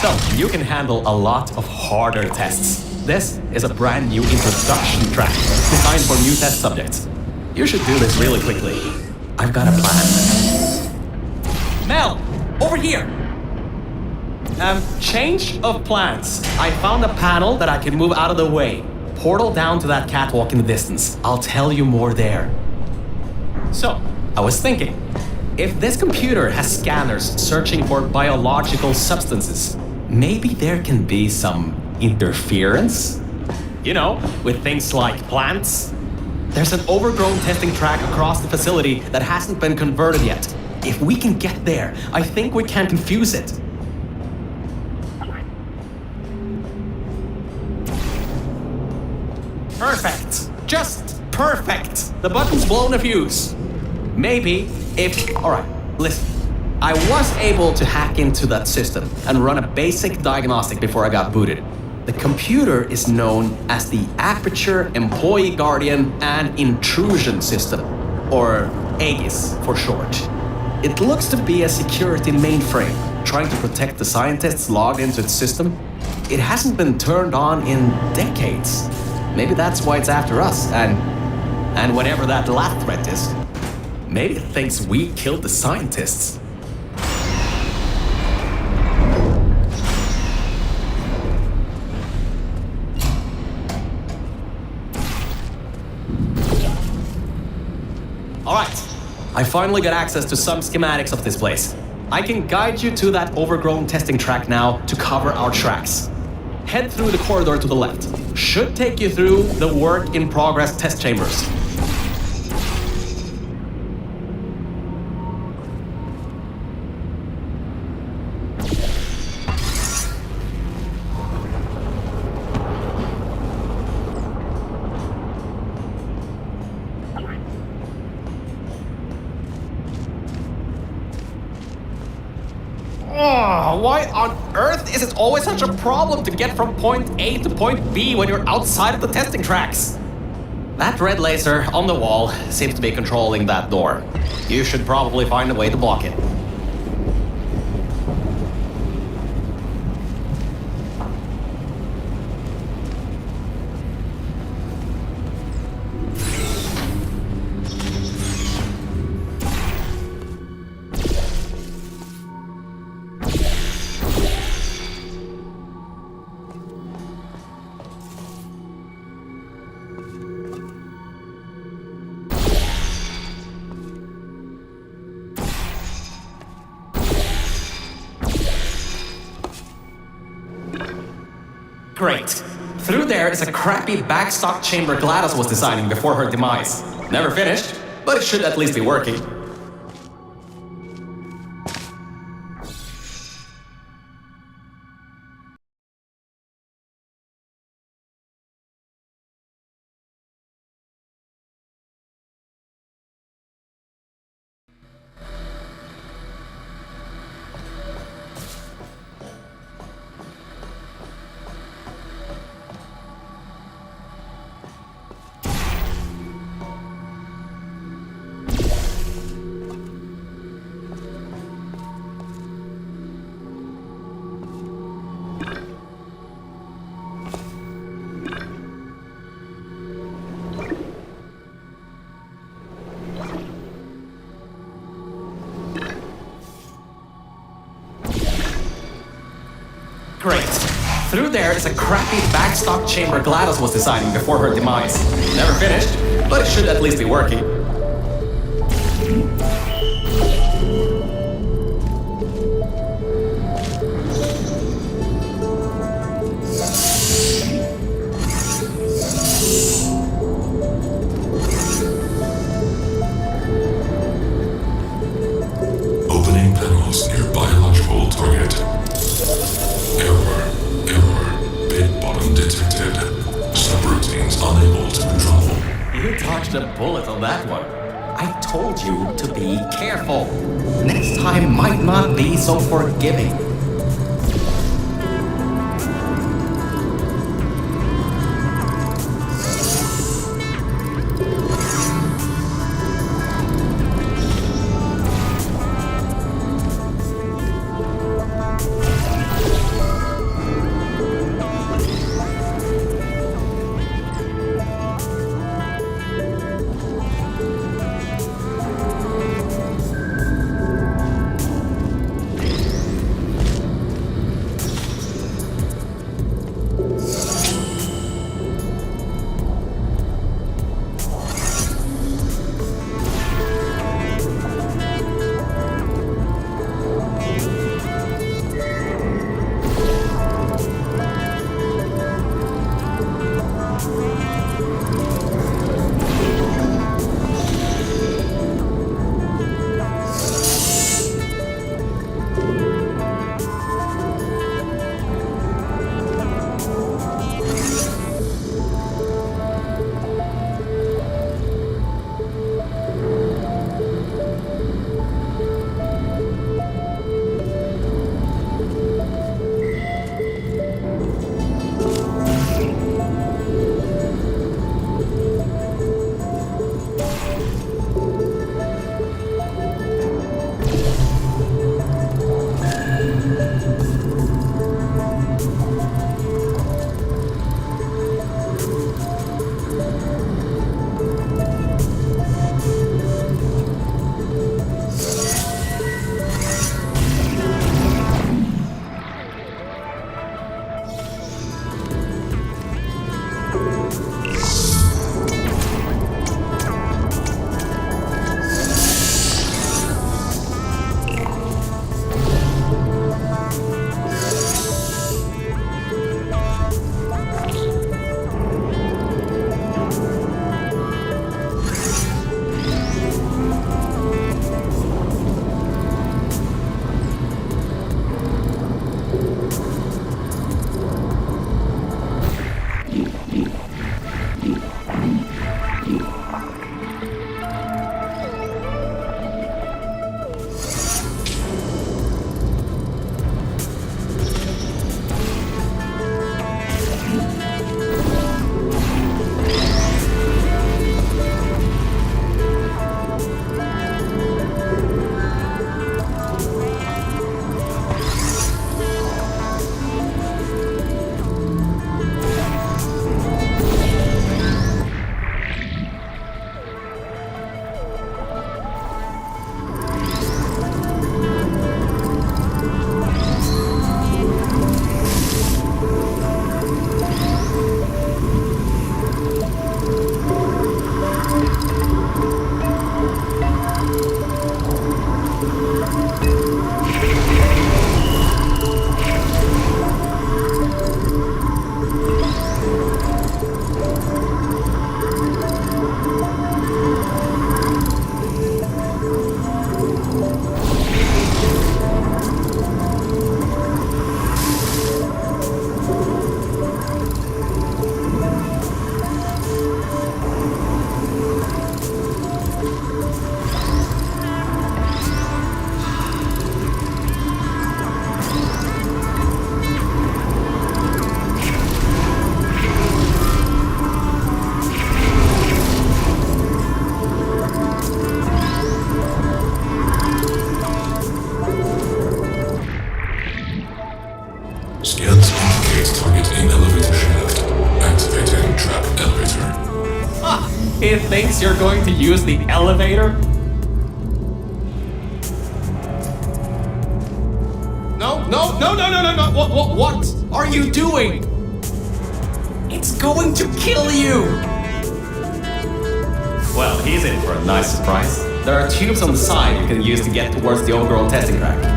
So, you can handle a lot of harder tests. This is a brand new introduction track designed for new test subjects. You should do this really quickly. I've got a plan. Mel, over here! Change of plans. I found a panel that I can move out of the way. Portal down to that catwalk in the distance. I'll tell you more there. So, I was thinking, if this computer has scanners searching for biological substances, maybe there can be some interference? You know, with things like plants. There's an overgrown testing track across the facility that hasn't been converted yet. If we can get there, I think we can confuse it. Perfect. Just perfect. The button's blown a fuse. Maybe if... Alright, listen. I was able to hack into that system and run a basic diagnostic before I got booted. The computer is known as the Aperture Employee Guardian and Intrusion System, or AGIS for short. It looks to be a security mainframe trying to protect the scientists logged into its system. It hasn't been turned on in decades. Maybe that's why it's after us, and whatever that last threat is. Maybe it thinks we killed the scientists. Alright, I finally got access to some schematics of this place. I can guide you to that overgrown testing track now to cover our tracks. Head through the corridor to the left. Should take you through the work-in-progress test chambers. Oh, why on earth is it always such a problem to get from point A to point B when you're outside of the testing tracks? That red laser on the wall seems to be controlling that door. You should probably find a way to block it. Great. Through there is a crappy backstock chamber GLaDOS was designing before her demise. Never finished, but it should at least be working. Great. Through there is a crappy backstock chamber GLaDOS was designing before her demise. Never finished, but it should at least be working. Opening panels near biological target. Error. Bit bottom detected. Subroutines unable to control. You dodged a bullet on that one. I told you to be careful. Next time might not be so forgiving. He thinks you're going to use the elevator? No. What are you doing? It's going to kill you! Well, he's in for a nice surprise. There are tubes on the side you can use to get towards the overgrown testing track.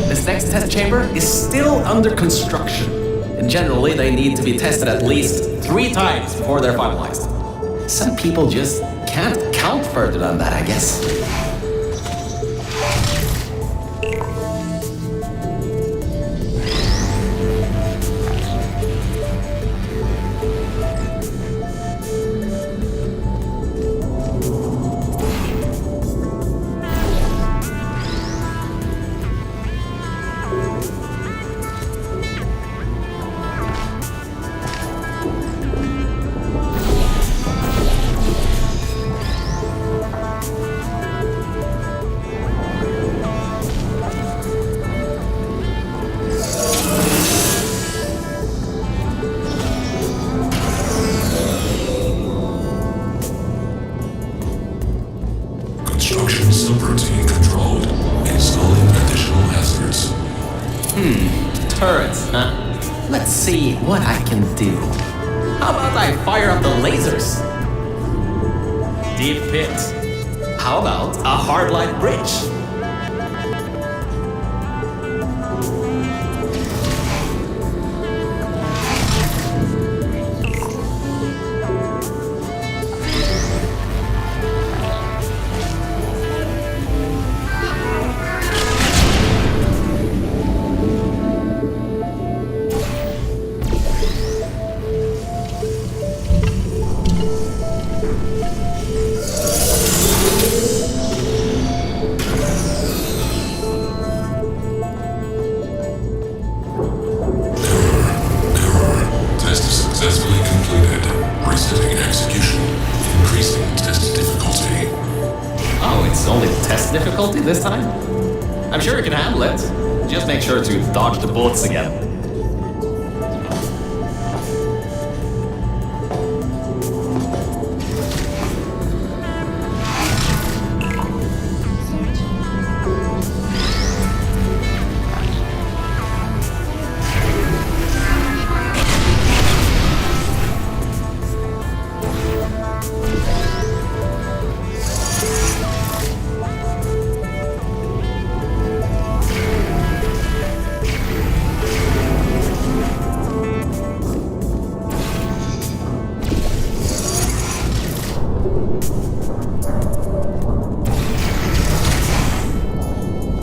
This next test chamber is still under construction. And generally, they need to be tested at least 3 times before they're finalized. Some people just can't count further than that, I guess. Construction subroutine controlled. Installing additional hazards. Turrets, huh? Let's see what I can do. How about I fire up the lasers? Deep pit. How about a hardline bridge? Successfully completed. Resetting execution. Increasing test difficulty. Oh, it's only test difficulty this time? I'm sure you can handle it. Just make sure to dodge the bullets again.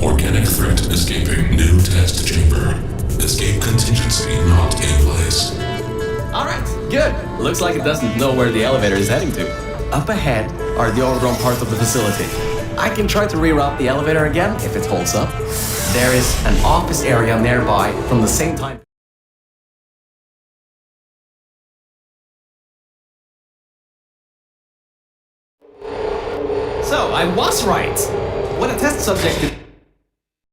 Organic threat escaping. New test chamber. Escape contingency not in place. Alright, good. Looks like it doesn't know where the elevator is heading to. Up ahead are the overgrown parts of the facility. I can try to reroute the elevator again if it holds up. There is an office area nearby from the same time. So, I was right. When a test subject